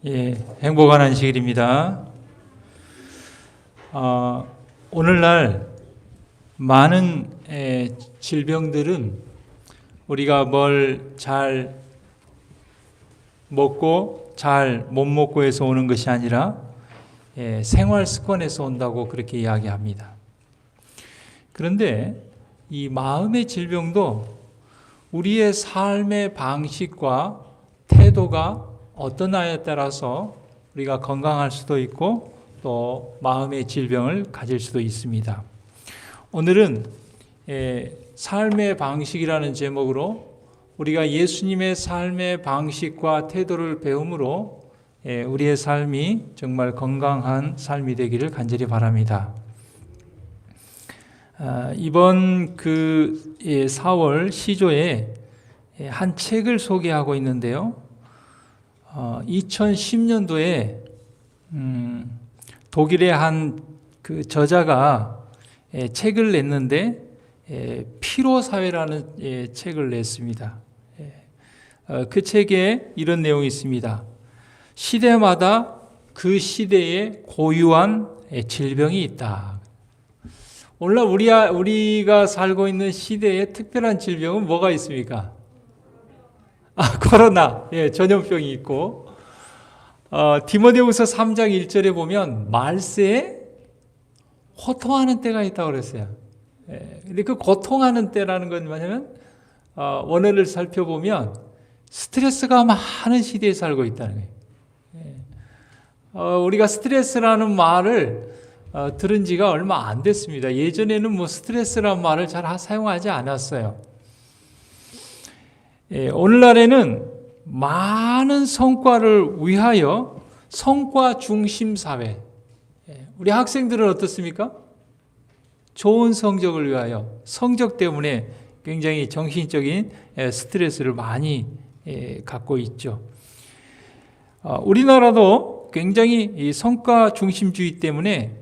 예, 행복한 안식일입니다. 오늘날 많은 질병들은 우리가 뭘 잘 먹고 잘 못 먹고 해서 오는 것이 아니라 생활 습관에서 온다고 그렇게 이야기합니다. 그런데 이 마음의 질병도 우리의 삶의 방식과 태도가 어떠냐에 따라서 우리가 건강할 수도 있고 또 마음의 질병을 가질 수도 있습니다. 오늘은 삶의 방식이라는 제목으로 우리가 예수님의 삶의 방식과 태도를 배움으로 우리의 삶이 정말 건강한 삶이 되기를 간절히 바랍니다. 이번 4월 시조에 한 책을 소개하고 있는데요. 2010년도에 독일의 한 저자가 책을 냈는데 피로사회라는 책을 냈습니다. 그 책에 이런 내용이 있습니다. 시대마다 그 시대에 고유한 질병이 있다. 오늘날 우리가 살고 있는 시대에 특별한 질병은 뭐가 있습니까? 코로나, 전염병이 있고, 디모데후서 3장 1절에 보면 말세에 호통하는 때가 있다고 그랬어요. 근데 그 고통하는 때라는 건 뭐냐면, 원어를 살펴보면 스트레스가 많은 시대에 살고 있다는 거예요. 우리가 스트레스라는 말을 들은 지가 얼마 안 됐습니다. 예전에는 스트레스라는 말을 잘 사용하지 않았어요. 오늘날에는 많은 성과를 위하여 성과 중심 사회. 우리 학생들은 어떻습니까? 좋은 성적을 위하여 성적 때문에 굉장히 정신적인 스트레스를 많이 갖고 있죠. 우리나라도 굉장히 이 성과 중심주의 때문에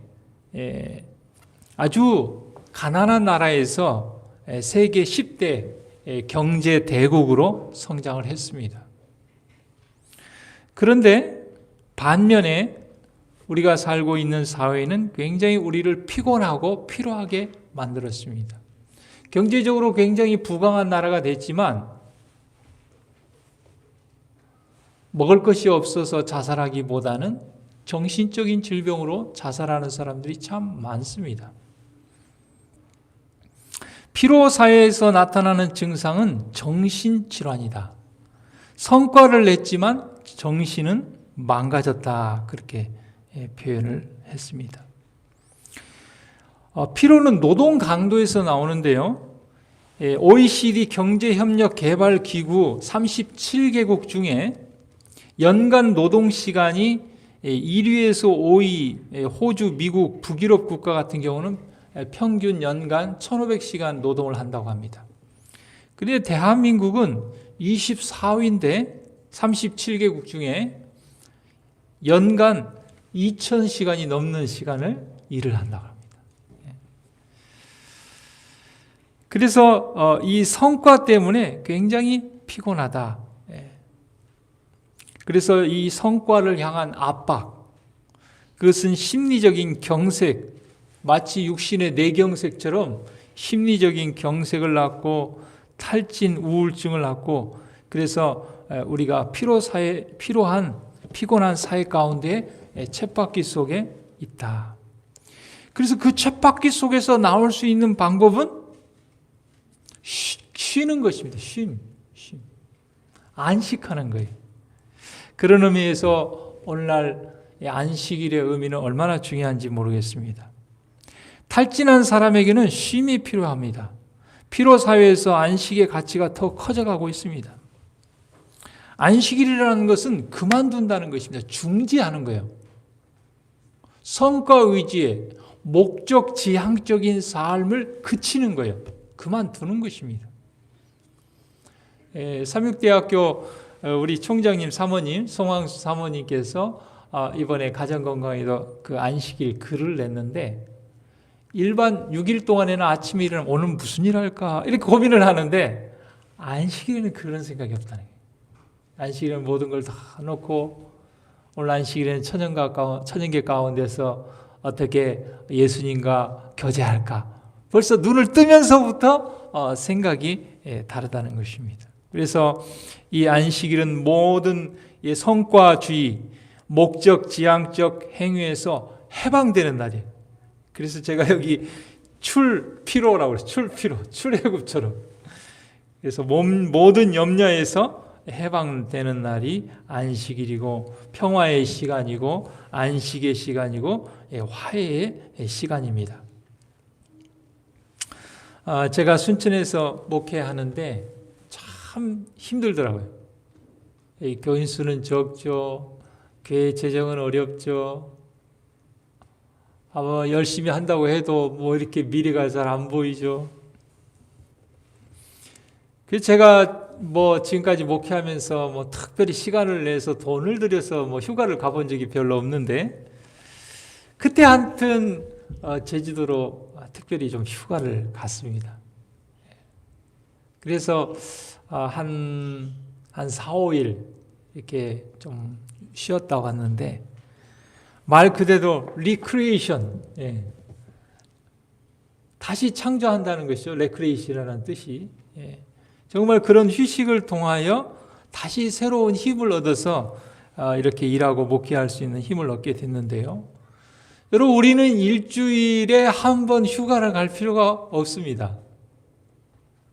아주 가난한 나라에서 세계 10대 경제 대국으로 성장을 했습니다. 그런데 반면에 우리가 살고 있는 사회는 굉장히 우리를 피곤하고 피로하게 만들었습니다. 경제적으로 굉장히 부강한 나라가 됐지만 먹을 것이 없어서 자살하기보다는 정신적인 질병으로 자살하는 사람들이 참 많습니다. 피로사회에서 나타나는 증상은 정신질환이다. 성과를 냈지만 정신은 망가졌다. 그렇게 표현을 했습니다. 피로는 노동 강도에서 나오는데요. OECD 경제협력개발기구 37개국 중에 연간 노동시간이 1위에서 5위 호주, 미국, 북유럽 국가 같은 경우는 평균 연간 1,500시간 노동을 한다고 합니다. 그런데 대한민국은 24위인데 37개국 중에 연간 2,000시간이 넘는 시간을 일을 한다고 합니다. 그래서 이 성과 때문에 굉장히 피곤하다. 그래서 이 성과를 향한 압박, 그것은 심리적인 경색, 마치 육신의 뇌경색처럼 심리적인 경색을 낳고 탈진, 우울증을 낳고 그래서 우리가 피곤한 사회 가운데 쳇바퀴 속에 있다. 그래서 그 쳇바퀴 속에서 나올 수 있는 방법은 쉬는 것입니다. 쉼. 안식하는 거예요. 그런 의미에서 오늘날 안식일의 의미는 얼마나 중요한지 모르겠습니다. 탈진한 사람에게는 쉼이 필요합니다. 피로사회에서 안식의 가치가 더 커져가고 있습니다. 안식일이라는 것은 그만둔다는 것입니다. 중지하는 거예요. 성과 의지에 목적 지향적인 삶을 그치는 거예요. 그만두는 것입니다. 삼육대학교 우리 총장님 사모님, 송황수 사모님께서 이번에 가정건강에도 그 안식일 글을 냈는데 일반 6일 동안에는 아침에 일어나면 오늘 무슨 일 할까 이렇게 고민을 하는데 안식일에는 그런 생각이 없다는 거예요. 안식일은 모든 걸 다 놓고 오늘 안식일에는 천연계 가운데서 어떻게 예수님과 교제할까? 벌써 눈을 뜨면서부터 생각이 다르다는 것입니다. 그래서 이 안식일은 모든 성과주의, 목적, 지향적 행위에서 해방되는 날이에요. 그래서 제가 여기 출피로라고 그랬어요. 출피로, 출애굽처럼. 그래서 모든 염려에서 해방되는 날이 안식일이고 평화의 시간이고 안식의 시간이고 화해의 시간입니다. 제가 순천에서 목회하는데 참 힘들더라고요. 교인 수는 적죠. 교회 재정은 어렵죠. 아마 열심히 한다고 해도 뭐 이렇게 미래가 잘 안 보이죠. 그래서 제가 지금까지 목회하면서 특별히 시간을 내서 돈을 들여서 휴가를 가본 적이 별로 없는데, 그때 하여튼 제주도로 특별히 좀 휴가를 갔습니다. 그래서 한 4, 5일 이렇게 좀 쉬었다 왔는데, 말 그대로 리크리에이션, 다시 창조한다는 것이죠. 레크리에이션이라는 뜻이. 정말 그런 휴식을 통하여 다시 새로운 힘을 얻어서 이렇게 일하고 목회할 수 있는 힘을 얻게 됐는데요. 여러분, 우리는 일주일에 한 번 휴가를 갈 필요가 없습니다.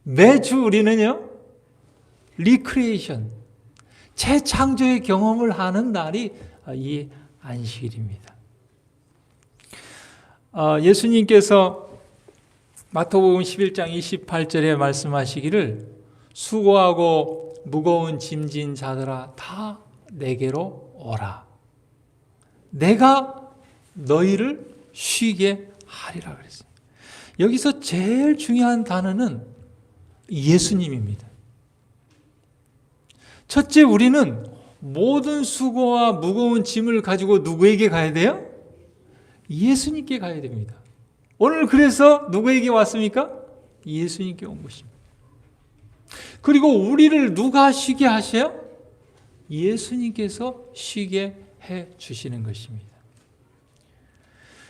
매주 우리는요, 리크리에이션, 재창조의 경험을 하는 날이 이 안식일입니다. 예수님께서 마태복음 11장 28절에 말씀하시기를 수고하고 무거운 짐진 자들아 다 내게로 오라. 내가 너희를 쉬게 하리라 그랬어요. 여기서 제일 중요한 단어는 예수님입니다. 첫째, 우리는 모든 수고와 무거운 짐을 가지고 누구에게 가야 돼요? 예수님께 가야 됩니다. 오늘 그래서 누구에게 왔습니까? 예수님께 온 것입니다. 그리고 우리를 누가 쉬게 하셔요? 예수님께서 쉬게 해 주시는 것입니다.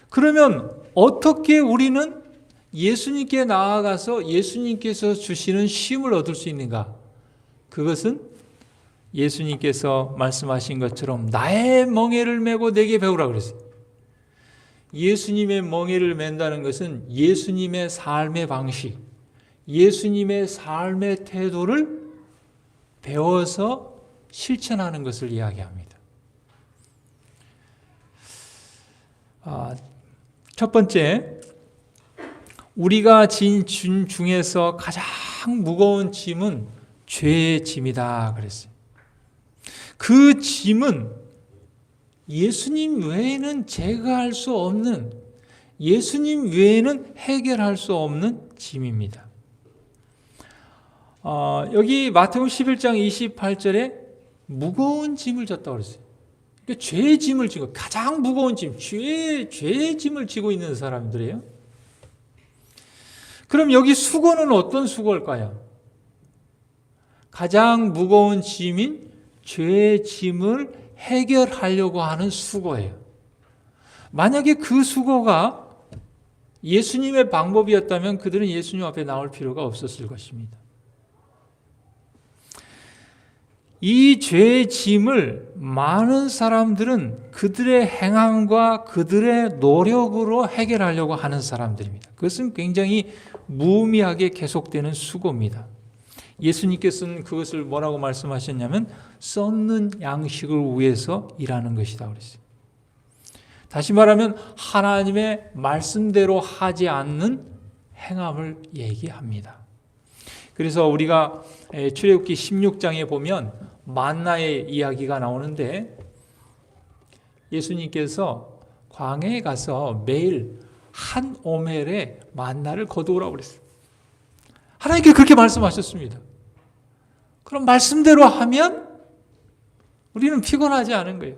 그러면 어떻게 우리는 예수님께 나아가서 예수님께서 주시는 쉼을 얻을 수 있는가? 그것은 예수님께서 말씀하신 것처럼 나의 멍에를 메고 내게 배우라 그랬어요. 예수님의 멍에를 맨다는 것은 예수님의 삶의 방식, 예수님의 삶의 태도를 배워서 실천하는 것을 이야기합니다. 첫 번째, 우리가 진 짐 중에서 가장 무거운 짐은 죄의 짐이다 그랬어요. 그 짐은 예수님 외에는 제거할 수 없는, 예수님 외에는 해결할 수 없는 짐입니다. 여기 마태복음 11장 28절에 무거운 짐을 졌다고 그랬어요. 그러니까 죄의 짐을 지고, 가장 무거운 짐, 죄의 짐을 지고 있는 사람들이에요. 그럼 여기 수고는 어떤 수고일까요? 가장 무거운 짐인 죄의 짐을 해결하려고 하는 수고예요. 만약에 그 수고가 예수님의 방법이었다면 그들은 예수님 앞에 나올 필요가 없었을 것입니다. 이 죄의 짐을 많은 사람들은 그들의 행함과 그들의 노력으로 해결하려고 하는 사람들입니다. 그것은 굉장히 무의미하게 계속되는 수고입니다. 예수님께서는 그것을 뭐라고 말씀하셨냐면 썩는 양식을 위해서 일하는 것이다 그랬어요. 다시 말하면 하나님의 말씀대로 하지 않는 행함을 얘기합니다. 그래서 우리가 출애굽기 16장에 보면 만나의 이야기가 나오는데, 예수님께서 광야에 가서 매일 한 오멜의 만나를 거두오라고 그랬어요. 하나님께 그렇게 말씀하셨습니다. 그럼 말씀대로 하면 우리는 피곤하지 않은 거예요.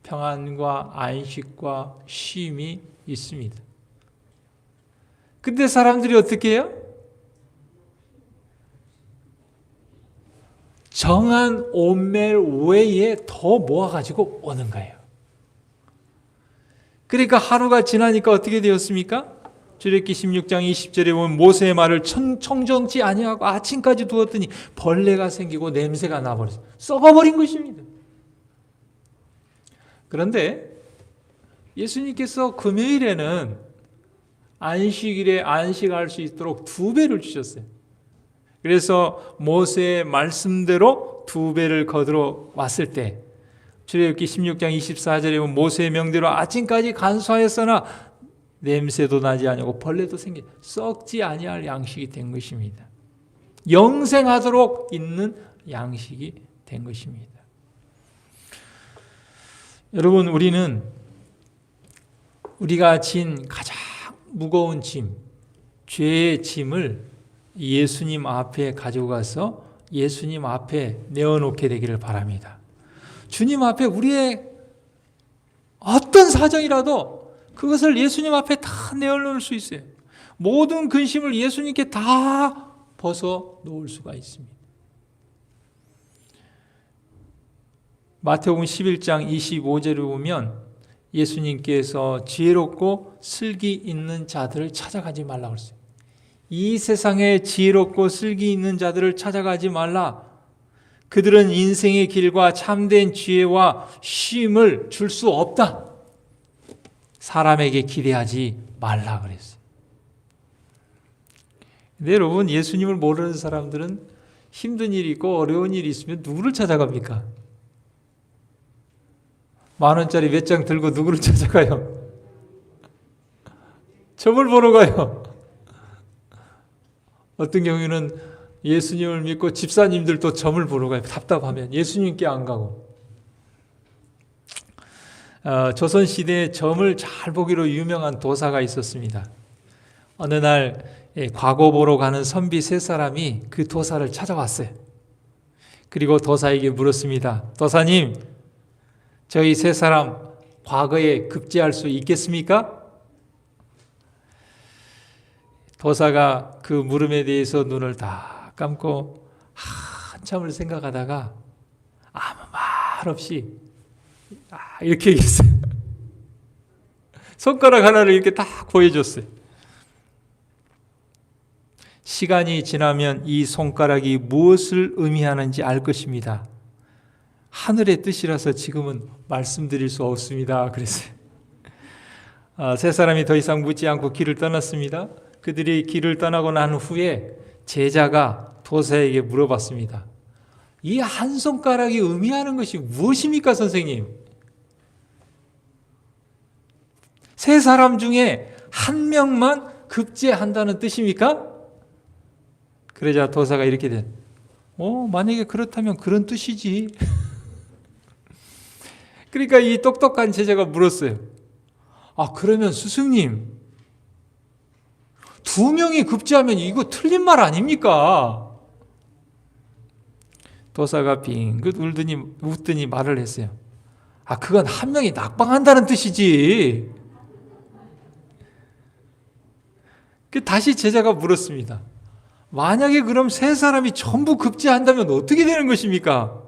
평안과 안식과 쉼이 있습니다. 근데 사람들이 어떻게 해요? 정한 오멜 외에 더 모아가지고 오는 거예요. 그러니까 하루가 지나니까 어떻게 되었습니까? 출애굽기 16장 20절에 보면 모세의 말을 청정치 아니하고 아침까지 두었더니 벌레가 생기고 냄새가 나버렸어요. 썩어버린 것입니다. 그런데 예수님께서 금요일에는 안식일에 안식할 수 있도록 2배를 주셨어요. 그래서 모세의 말씀대로 2배를 거두러 왔을 때 출애굽기 16장 24절에 보면 모세의 명대로 아침까지 간수하였으나 냄새도 나지 아니하고 벌레도 생기 썩지 아니할 양식이 된 것입니다. 영생하도록 있는 양식이 된 것입니다. 여러분, 우리가 진 가장 무거운 짐, 죄의 짐을 예수님 앞에 가지고 가서 예수님 앞에 내어놓게 되기를 바랍니다. 주님 앞에 우리의 어떤 사정이라도 그것을 예수님 앞에 다 내어놓을 수 있어요. 모든 근심을 예수님께 다 벗어 놓을 수가 있습니다. 마태복음 11장 25절을 보면 예수님께서 지혜롭고 슬기 있는 자들을 찾아가지 말라고 했어요. 이 세상에 지혜롭고 슬기 있는 자들을 찾아가지 말라. 그들은 인생의 길과 참된 지혜와 쉼을 줄 수 없다. 사람에게 기대하지 말라 그랬어요. 근데 여러분, 예수님을 모르는 사람들은 힘든 일이 있고 어려운 일이 있으면 누구를 찾아갑니까? 10,000원짜리 몇 장 들고 누구를 찾아가요? 점을 보러 가요. 어떤 경우에는 예수님을 믿고 집사님들도 점을 보러 가요. 답답하면 예수님께 안 가고. 조선시대에 점을 잘 보기로 유명한 도사가 있었습니다. 어느 날 과거 보러 가는 선비 3사람이 그 도사를 찾아왔어요. 그리고 도사에게 물었습니다. 도사님, 저희 3사람 과거에 급제할 수 있겠습니까? 도사가 그 물음에 대해서 눈을 다 감고 한참을 생각하다가 아무 말 없이 이렇게 얘기했어요. 손가락 하나를 이렇게 딱 보여줬어요. 시간이 지나면 이 손가락이 무엇을 의미하는지 알 것입니다. 하늘의 뜻이라서 지금은 말씀드릴 수 없습니다. 그랬어요. 3사람이 더 이상 묻지 않고 길을 떠났습니다. 그들이 길을 떠나고 난 후에 제자가 도사에게 물어봤습니다. 이 한 손가락이 의미하는 것이 무엇입니까, 선생님? 3사람 중에 한 명만 급제한다는 뜻입니까? 그러자 도사가 이렇게 돼. 만약에 그렇다면 그런 뜻이지. 그러니까 이 똑똑한 제자가 물었어요. 그러면 스승님, 2명이 급제하면 이거 틀린 말 아닙니까? 도사가 빙긋 웃더니 말을 했어요. 그건 한 명이 낙방한다는 뜻이지. 다시 제자가 물었습니다. 만약에 그럼 3사람이 전부 급제한다면 어떻게 되는 것입니까?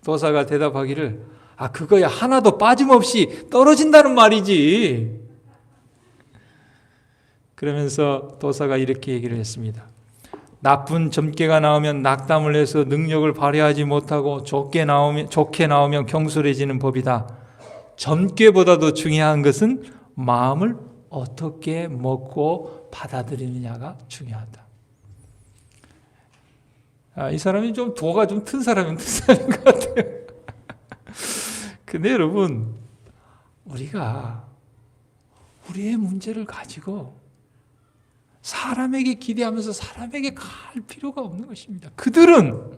도사가 대답하기를 그거야 하나도 빠짐없이 떨어진다는 말이지. 그러면서 도사가 이렇게 얘기를 했습니다. 나쁜 점괘가 나오면 낙담을 해서 능력을 발휘하지 못하고 좋게 나오면 경솔해지는 법이다. 점괘보다도 중요한 것은 마음을 어떻게 먹고 받아들이느냐가 중요하다. 이 사람이 좀 도가 좀 튼 사람인 것 같아요. 근데 여러분, 우리가 우리의 문제를 가지고 사람에게 기대하면서 사람에게 갈 필요가 없는 것입니다. 그들은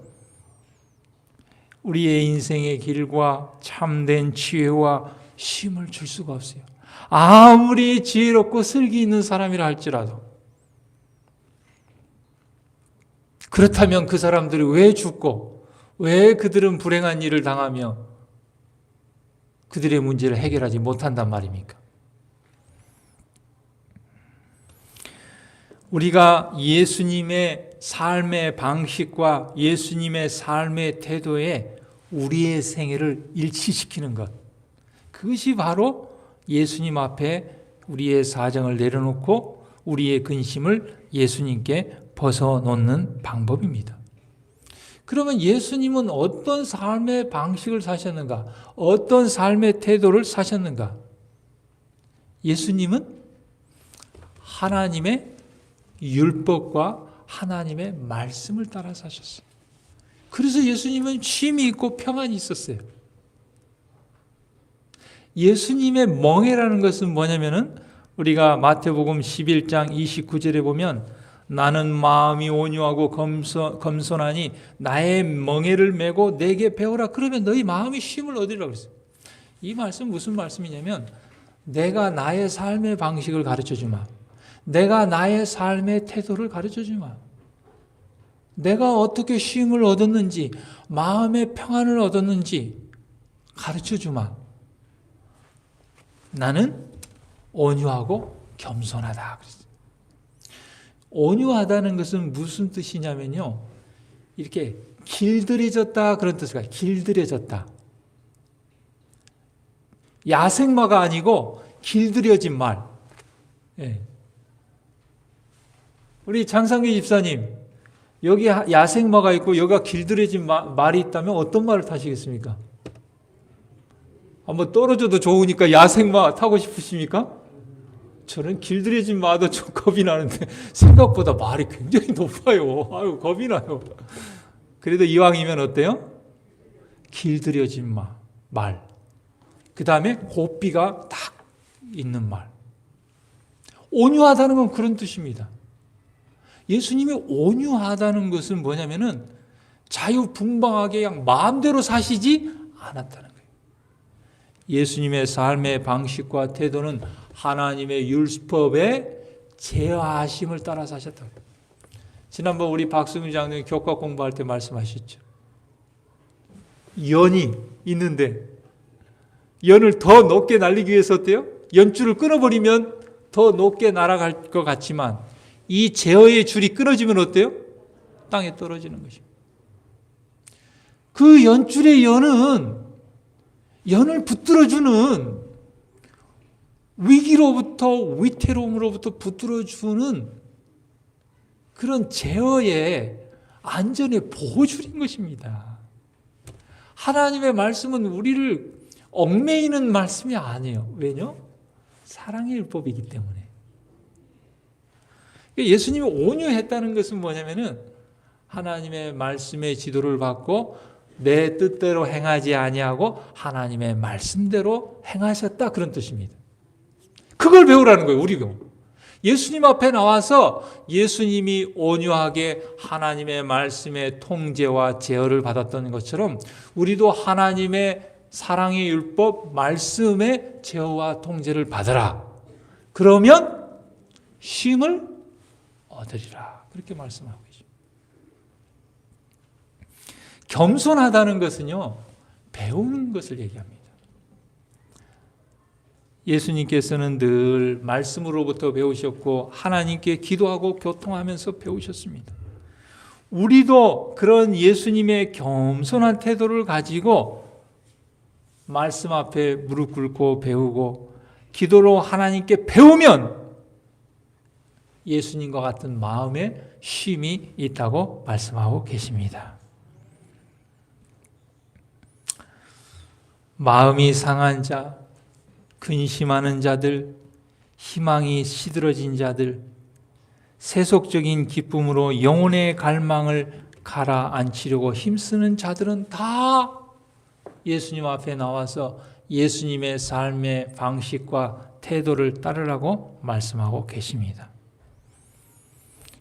우리의 인생의 길과 참된 지혜와 쉼을 줄 수가 없어요. 아무리 지혜롭고 슬기 있는 사람이라 할지라도. 그렇다면 그 사람들이 왜 죽고 왜 그들은 불행한 일을 당하며 그들의 문제를 해결하지 못한단 말입니까? 우리가 예수님의 삶의 방식과 예수님의 삶의 태도에 우리의 생애를 일치시키는 것. 그것이 바로 예수님 앞에 우리의 사정을 내려놓고 우리의 근심을 예수님께 벗어놓는 방법입니다. 그러면 예수님은 어떤 삶의 방식을 사셨는가? 어떤 삶의 태도를 사셨는가? 예수님은 하나님의 율법과 하나님의 말씀을 따라 사셨어요. 그래서 예수님은 쉼이 있고 평안이 있었어요. 예수님의 멍에라는 것은 뭐냐면은 우리가 마태복음 11장 29절에 보면 나는 마음이 온유하고 겸손하니 나의 멍에를 메고 내게 배우라. 그러면 너희 마음이 쉼을 얻으리라고 그랬어요. 이 말씀 무슨 말씀이냐면 내가 나의 삶의 방식을 가르쳐 주마. 내가 나의 삶의 태도를 가르쳐 주마. 내가 어떻게 쉼을 얻었는지, 마음의 평안을 얻었는지 가르쳐 주마. 나는 온유하고 겸손하다. 온유하다는 것은 무슨 뜻이냐면요. 이렇게 길들여졌다 그런 뜻이에요. 길들여졌다. 야생마가 아니고 길들여진 말. 예. 우리 장상규 집사님, 여기 야생마가 있고 여기가 길들여진 말이 있다면 어떤 말을 타시겠습니까? 한번 떨어져도 좋으니까 야생마 타고 싶으십니까? 저는 길들여진 마도 좀 겁이 나는데 생각보다 말이 굉장히 높아요. 아유, 겁이 나요. 그래도 이왕이면 어때요? 길들여진 말. 그 다음에 고삐가 딱 있는 말. 온유하다는 건 그런 뜻입니다. 예수님이 온유하다는 것은 뭐냐면은 자유분방하게 그냥 마음대로 사시지 않았다는 거예요. 예수님의 삶의 방식과 태도는 하나님의 율법의 제어하심을 따라 사셨다고. 지난번 우리 박승규 장로님 교과 공부할 때 말씀하셨죠. 연이 있는데 연을 더 높게 날리기 위해서 어때요? 연줄을 끊어버리면 더 높게 날아갈 것 같지만 이 제어의 줄이 끊어지면 어때요? 땅에 떨어지는 것입니다. 그 연줄의 연을 붙들어주는 위기로부터 위태로움으로부터 붙들어주는 그런 제어의 안전의 보호줄인 것입니다. 하나님의 말씀은 우리를 얽매이는 말씀이 아니에요. 왜냐? 사랑의 율법이기 때문에. 예수님이 온유했다는 것은 뭐냐면은 하나님의 말씀의 지도를 받고 내 뜻대로 행하지 아니하고 하나님의 말씀대로 행하셨다 그런 뜻입니다. 그걸 배우라는 거예요. 우리가 예수님 앞에 나와서 예수님이 온유하게 하나님의 말씀의 통제와 제어를 받았던 것처럼 우리도 하나님의 사랑의 율법 말씀의 제어와 통제를 받으라. 그러면 쉼을 얻으리라. 그렇게 말씀하고 계십니다. 겸손하다는 것은요, 배우는 것을 얘기합니다. 예수님께서는 늘 말씀으로부터 배우셨고 하나님께 기도하고 교통하면서 배우셨습니다. 우리도 그런 예수님의 겸손한 태도를 가지고 말씀 앞에 무릎 꿇고 배우고 기도로 하나님께 배우면 예수님과 같은 마음에 쉼이 있다고 말씀하고 계십니다. 마음이 상한 자, 근심하는 자들, 희망이 시들어진 자들, 세속적인 기쁨으로 영혼의 갈망을 가라앉히려고 힘쓰는 자들은 다 예수님 앞에 나와서 예수님의 삶의 방식과 태도를 따르라고 말씀하고 계십니다.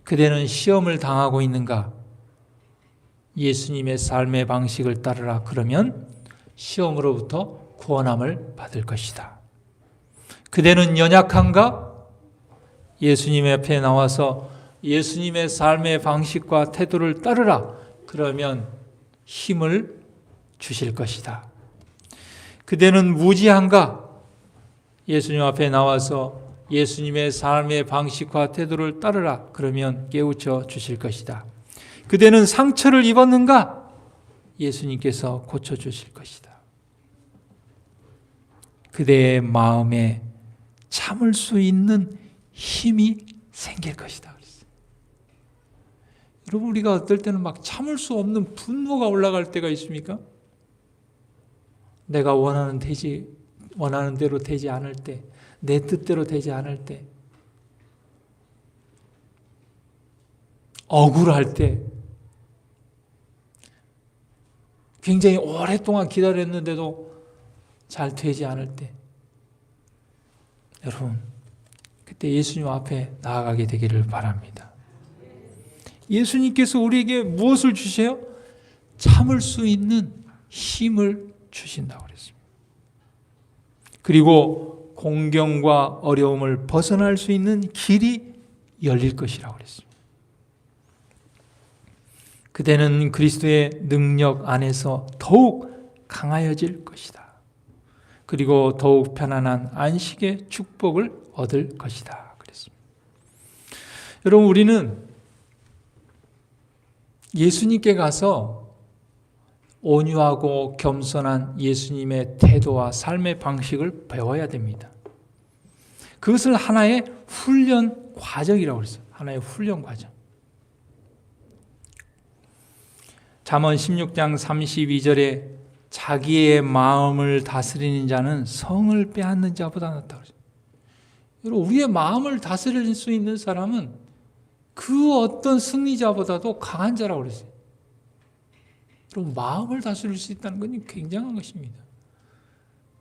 그대는 시험을 당하고 있는가? 예수님의 삶의 방식을 따르라. 그러면 시험으로부터 구원함을 받을 것이다. 그대는 연약한가? 예수님 앞에 나와서 예수님의 삶의 방식과 태도를 따르라. 그러면 힘을 주실 것이다. 그대는 무지한가? 예수님 앞에 나와서 예수님의 삶의 방식과 태도를 따르라. 그러면 깨우쳐 주실 것이다. 그대는 상처를 입었는가? 예수님께서 고쳐주실 것이다. 그대의 마음에 참을 수 있는 힘이 생길 것이다. 그랬어요. 여러분, 우리가 어떨 때는 막 참을 수 없는 분노가 올라갈 때가 있습니까? 내가 원하는 대로 되지 않을 때, 내 뜻대로 되지 않을 때, 억울할 때, 굉장히 오랫동안 기다렸는데도 잘 되지 않을 때, 여러분, 그때 예수님 앞에 나아가게 되기를 바랍니다. 예수님께서 우리에게 무엇을 주세요? 참을 수 있는 힘을 주신다고 그랬습니다. 그리고 공경과 어려움을 벗어날 수 있는 길이 열릴 것이라고 그랬습니다. 그대는 그리스도의 능력 안에서 더욱 강하여질 것이다. 그리고 더욱 편안한 안식의 축복을 얻을 것이다. 그랬습니다. 여러분, 우리는 예수님께 가서 온유하고 겸손한 예수님의 태도와 삶의 방식을 배워야 됩니다. 그것을 하나의 훈련 과정이라고 그랬어요. 하나의 훈련 과정. 잠언 16장 32절에 자기의 마음을 다스리는 자는 성을 빼앗는 자보다 낫다고 그랬어요. 여러분, 우리의 마음을 다스릴 수 있는 사람은 그 어떤 승리자보다도 강한 자라고 그랬어요. 여러분, 마음을 다스릴 수 있다는 건 굉장한 것입니다.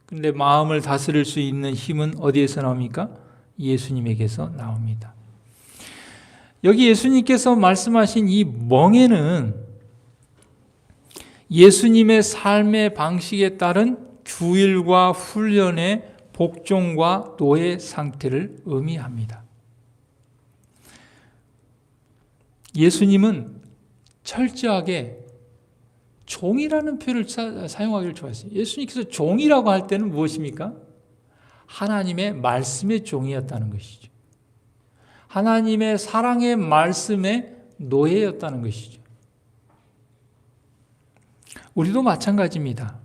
그런데 마음을 다스릴 수 있는 힘은 어디에서 나옵니까? 예수님에게서 나옵니다. 여기 예수님께서 말씀하신 이 멍에는 예수님의 삶의 방식에 따른 규율과 훈련의 복종과 노예 상태를 의미합니다. 예수님은 철저하게 종이라는 표현을 사용하기를 좋아했어요. 예수님께서 종이라고 할 때는 무엇입니까? 하나님의 말씀의 종이었다는 것이죠. 하나님의 사랑의 말씀의 노예였다는 것이죠. 우리도 마찬가지입니다.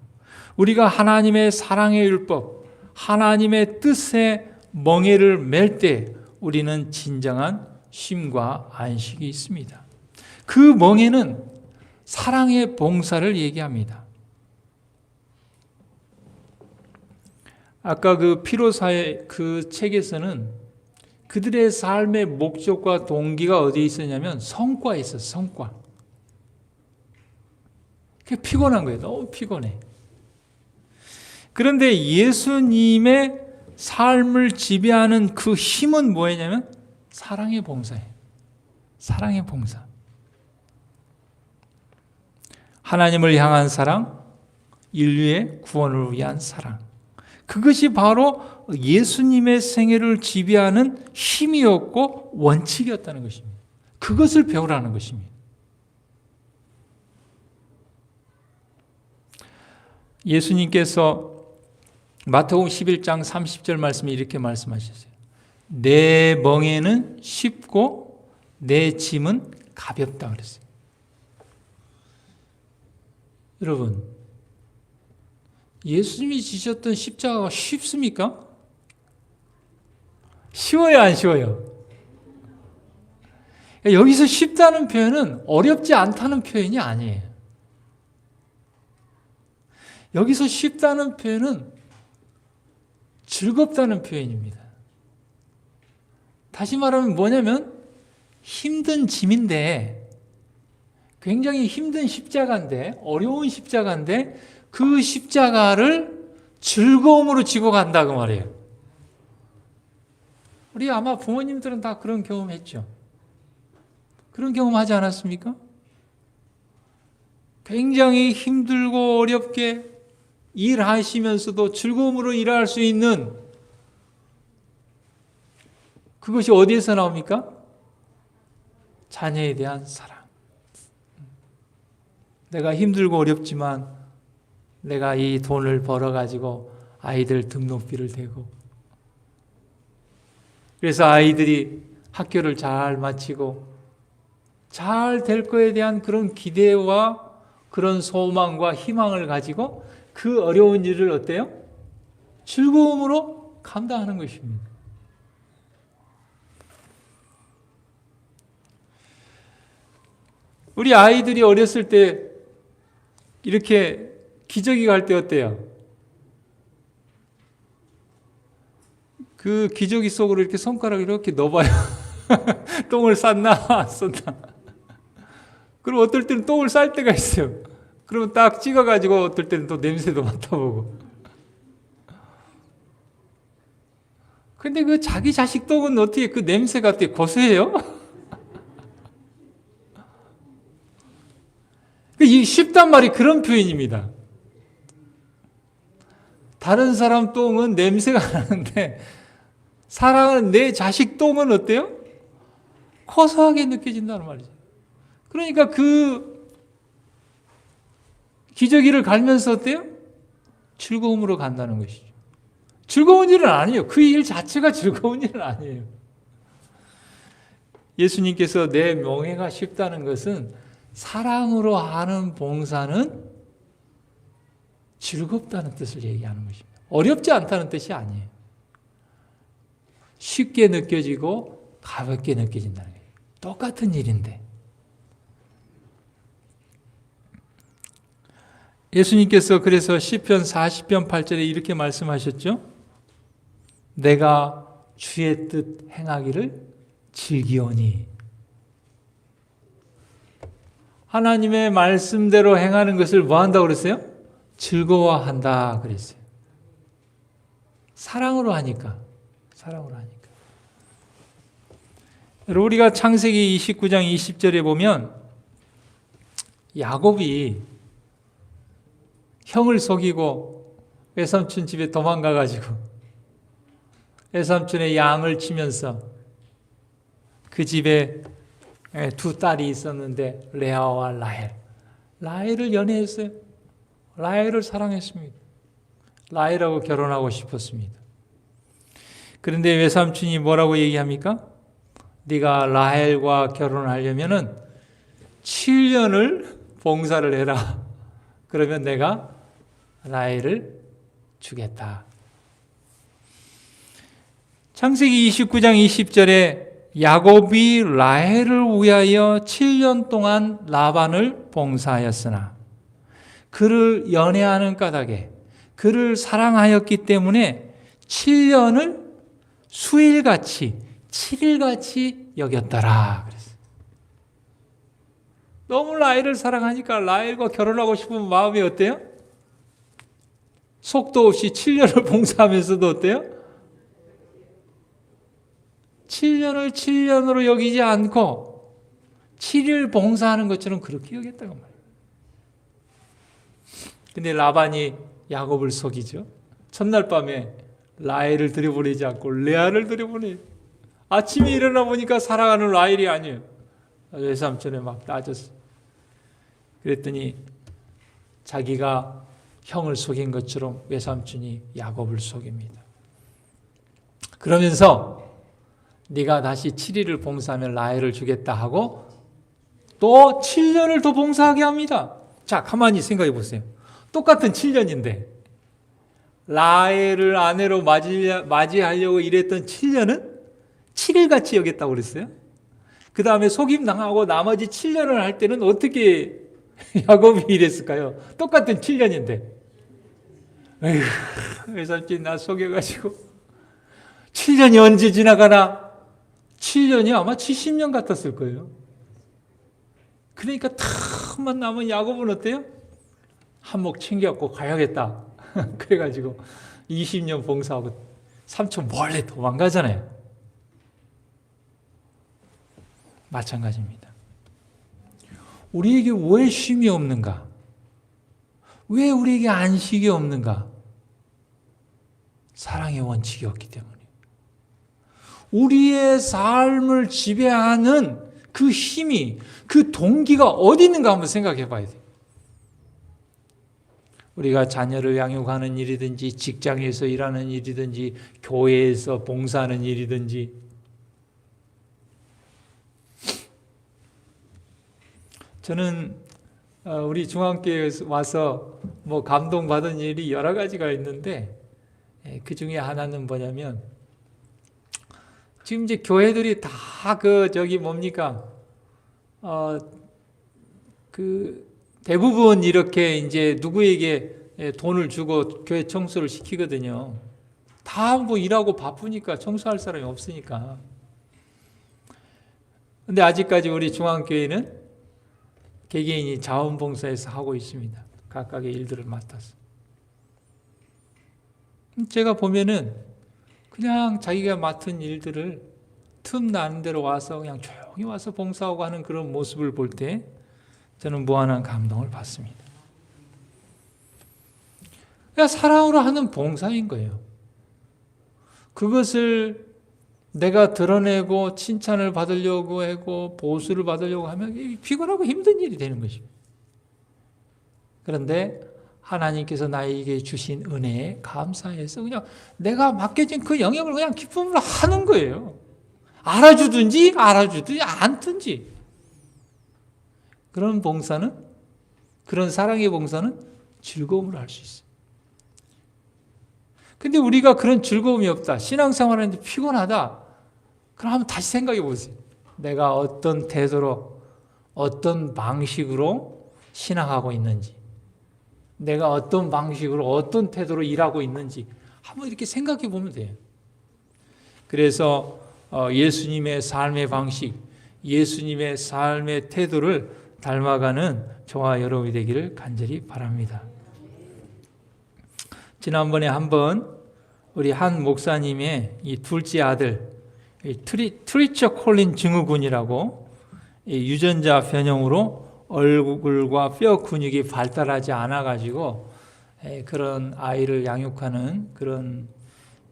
우리가 하나님의 사랑의 율법, 하나님의 뜻의 멍에를 맬 때 우리는 진정한 쉼과 안식이 있습니다. 그 멍에는 사랑의 봉사를 얘기합니다. 아까 그 피로사의 그 책에서는 그들의 삶의 목적과 동기가 어디에 있었냐면 성과에 있었어요. 성과. 그게 피곤한 거예요. 너무 피곤해. 그런데 예수님의 삶을 지배하는 그 힘은 뭐였냐면 사랑의 봉사예요. 사랑의 봉사. 하나님을 향한 사랑, 인류의 구원을 위한 사랑. 그것이 바로 예수님의 생애를 지배하는 힘이었고 원칙이었다는 것입니다. 그것을 배우라는 것입니다. 예수님께서 마태복음 11장 30절 말씀에 이렇게 말씀하셨어요. 내 멍에는 쉽고 내 짐은 가볍다 그랬어요. 여러분, 예수님이 지셨던 십자가가 쉽습니까? 쉬워요, 안 쉬워요? 여기서 쉽다는 표현은 어렵지 않다는 표현이 아니에요. 여기서 쉽다는 표현은 즐겁다는 표현입니다. 다시 말하면 뭐냐면 힘든 짐인데, 굉장히 힘든 십자가인데, 어려운 십자가인데 그 십자가를 즐거움으로 지고 간다 그 말이에요. 우리 아마 부모님들은 다 그런 경험했죠. 그런 경험하지 않았습니까? 굉장히 힘들고 어렵게 일하시면서도 즐거움으로 일할 수 있는 그것이 어디에서 나옵니까? 자녀에 대한 사랑. 내가 힘들고 어렵지만 내가 이 돈을 벌어가지고 아이들 등록비를 대고, 그래서 아이들이 학교를 잘 마치고 잘 될 거에 대한 그런 기대와 그런 소망과 희망을 가지고 그 어려운 일을 어때요? 즐거움으로 감당하는 것입니다. 우리 아이들이 어렸을 때 이렇게 기저귀 갈 때 어때요? 그 기저귀 속으로 이렇게 손가락을 이렇게 넣어봐요. 똥을 쌌나 안 쌌나. 그리고 어떨 때는 똥을 쌀 때가 있어요. 그러면 딱 찍어가지고 어떨 때는 또 냄새도 맡아보고. 근데 그 자기 자식 똥은 어떻게 그 냄새가 어떻게 고소해요? 이 쉽단 말이 그런 표현입니다. 다른 사람 똥은 냄새가 나는데 사랑하는 내 자식 똥은 어때요? 고소하게 느껴진다는 말이죠. 그러니까 그 기저귀를 갈면서 어때요? 즐거움으로 간다는 것이죠. 즐거운 일은 아니에요. 그 일 자체가 즐거운 일은 아니에요. 예수님께서 내 명예가 쉽다는 것은 사랑으로 하는 봉사는 즐겁다는 뜻을 얘기하는 것입니다. 어렵지 않다는 뜻이 아니에요. 쉽게 느껴지고 가볍게 느껴진다는 거예요. 똑같은 일인데. 예수님께서 그래서 시편 40편 8절에 이렇게 말씀하셨죠. 내가 주의 뜻 행하기를 즐기오니. 하나님의 말씀대로 행하는 것을 뭐 한다고 그랬어요? 즐거워한다 그랬어요. 사랑으로 하니까. 사랑으로 하니까. 우리가 창세기 29장 20절에 보면 야곱이 형을 속이고 외삼촌 집에 도망가가지고 외삼촌의 양을 치면서 그 집에 두 딸이 있었는데 레아와 라헬. 라헬을 연애했어요. 라헬을 사랑했습니다. 라헬하고 결혼하고 싶었습니다. 그런데 외삼촌이 뭐라고 얘기합니까? 네가 라헬과 결혼하려면은 7년을 봉사를 해라. 그러면 내가 라헬을 주겠다. 창세기 29장 20절에 야곱이 라헬을 위하여 7년 동안 라반을 봉사하였으나 그를 연애하는 까닭에 그를 사랑하였기 때문에 7년을 수일같이 7일같이 여겼더라 그랬어요. 너무 라헬을 사랑하니까 라헬과 결혼하고 싶은 마음이 어때요? 속도 없이 7년을 봉사하면서도 어때요? 7년을 7년으로 여기지 않고 7일 봉사하는 것처럼 그렇게 여겼다고 말이에요. 근데 라반이 야곱을 속이죠. 첫날 밤에 라헬을 들여보내지 않고 레아를 들여보내요. 아침에 일어나 보니까 사랑하는 라헬이 아니에요. 외삼촌에 막 따졌어요. 그랬더니 자기가 형을 속인 것처럼 외삼촌이 야곱을 속입니다. 그러면서 네가 다시 7일을 봉사하면 라헬을 주겠다 하고 또 7년을 더 봉사하게 합니다. 자, 가만히 생각해 보세요. 똑같은 7년인데 라헬을 아내로 맞이하려고 일했던 7년은 7일같이 여겼다고 그랬어요. 그 다음에 속임당하고 나머지 7년을 할 때는 어떻게 야곱이 일했을까요? 똑같은 7년인데 에휴, 외삼촌 나 속여가지고 7년이 언제 지나가나? 7년이 아마 70년 같았을 거예요. 그러니까 탁만 남은 야곱은 어때요? 한몫 챙겨갖고 가야겠다. 그래가지고 20년 봉사하고 삼촌 몰래 도망가잖아요. 마찬가지입니다. 우리에게 왜 쉼이 없는가? 왜 우리에게 안식이 없는가? 사랑의 원칙이 없기 때문에. 우리의 삶을 지배하는 그 힘이, 그 동기가 어디 있는가 한번 생각해 봐야 돼요. 우리가 자녀를 양육하는 일이든지 직장에서 일하는 일이든지 교회에서 봉사하는 일이든지 저는 우리 중앙교회에 와서 뭐 감동받은 일이 여러 가지가 있는데 그 중에 하나는 뭐냐면 지금 이제 교회들이 다 대부분 이렇게 이제 누구에게 돈을 주고 교회 청소를 시키거든요. 다 뭐 일하고 바쁘니까 청소할 사람이 없으니까. 근데 아직까지 우리 중앙교회는 개개인이 자원봉사에서 하고 있습니다. 각각의 일들을 맡아서. 제가 보면은 그냥 자기가 맡은 일들을 틈 나는 대로 와서 그냥 조용히 와서 봉사하고 하는 그런 모습을 볼 때 저는 무한한 감동을 받습니다. 그냥 사랑으로 하는 봉사인 거예요. 그것을 내가 드러내고 칭찬을 받으려고 하고 보수를 받으려고 하면 피곤하고 힘든 일이 되는 것입니다. 그런데 하나님께서 나에게 주신 은혜에 감사해서 그냥 내가 맡겨진 그 영역을 그냥 기쁨으로 하는 거예요. 알아주든지 않든지. 그런 봉사는, 그런 사랑의 봉사는 즐거움으로 할 수 있어요. 근데 우리가 그런 즐거움이 없다, 신앙생활 하는데 피곤하다, 그럼 한번 다시 생각해 보세요. 내가 어떤 태도로, 어떤 방식으로 신앙하고 있는지, 내가 어떤 방식으로, 어떤 태도로 일하고 있는지 한번 이렇게 생각해 보면 돼요. 그래서 예수님의 삶의 방식, 예수님의 삶의 태도를 닮아가는 저와 여러분이 되기를 간절히 바랍니다. 지난번에 한번 우리 한 목사님의 이 둘째 아들 트리처 콜린 증후군이라고 유전자 변형으로 얼굴과 뼈 근육이 발달하지 않아 가지고 그런 아이를 양육하는 그런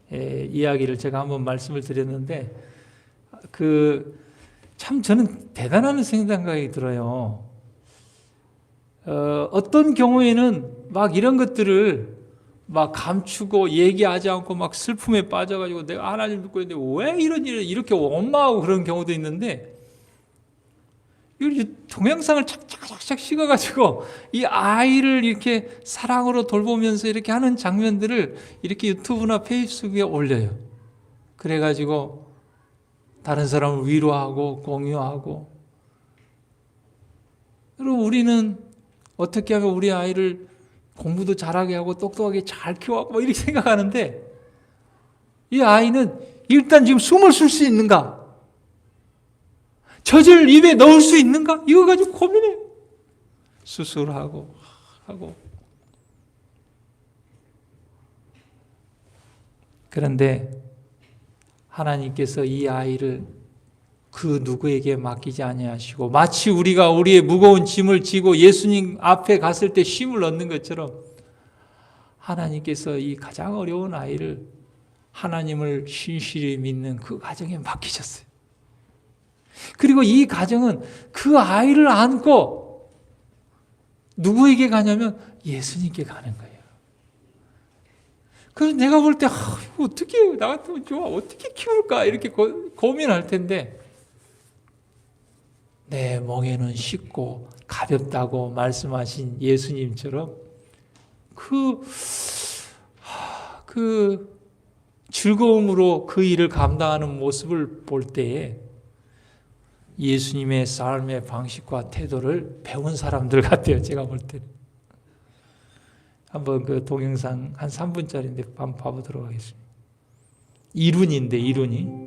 이야기를 제가 한번 말씀을 드렸는데 참 저는 대단한 생각이 들어요. 어떤 경우에는 막 이런 것들을 막 감추고 얘기하지 않고 막 슬픔에 빠져가지고 내가 하나님 믿고 있는데 왜 이런 일을 이렇게 원망하고 그런 경우도 있는데, 이 동영상을 착착착착 찍어가지고 이 아이를 이렇게 사랑으로 돌보면서 이렇게 하는 장면들을 이렇게 유튜브나 페이스북에 올려요. 그래가지고 다른 사람을 위로하고 공유하고. 그리고 우리는 어떻게 하면 우리 아이를 공부도 잘하게 하고 똑똑하게 잘 키워하고 뭐 이렇게 생각하는데, 이 아이는 일단 지금 숨을 쉴 수 있는가? 젖을 입에 넣을 수 있는가? 이거 가지고 고민해요. 수술하고 하고. 그런데 하나님께서 이 아이를 그 누구에게 맡기지 아니하시고, 마치 우리가 우리의 무거운 짐을 지고 예수님 앞에 갔을 때 쉼을 얻는 것처럼 하나님께서 이 가장 어려운 아이를 하나님을 신실히 믿는 그 가정에 맡기셨어요. 그리고 이 가정은 그 아이를 안고 누구에게 가냐면 예수님께 가는 거예요. 그래서 내가 볼 때 이거 어떻게 나 같으면 좋아, 어떻게 키울까 이렇게 고민할 텐데, 내 멍에는 쉽고 가볍다고 말씀하신 예수님처럼 그 즐거움으로 그 일을 감당하는 모습을 볼 때에 예수님의 삶의 방식과 태도를 배운 사람들 같아요. 제가 볼 때는. 한번 그 동영상 한 3분짜리인데 한번 봐보도록 하겠습니다. 이룬인데, 이룬이.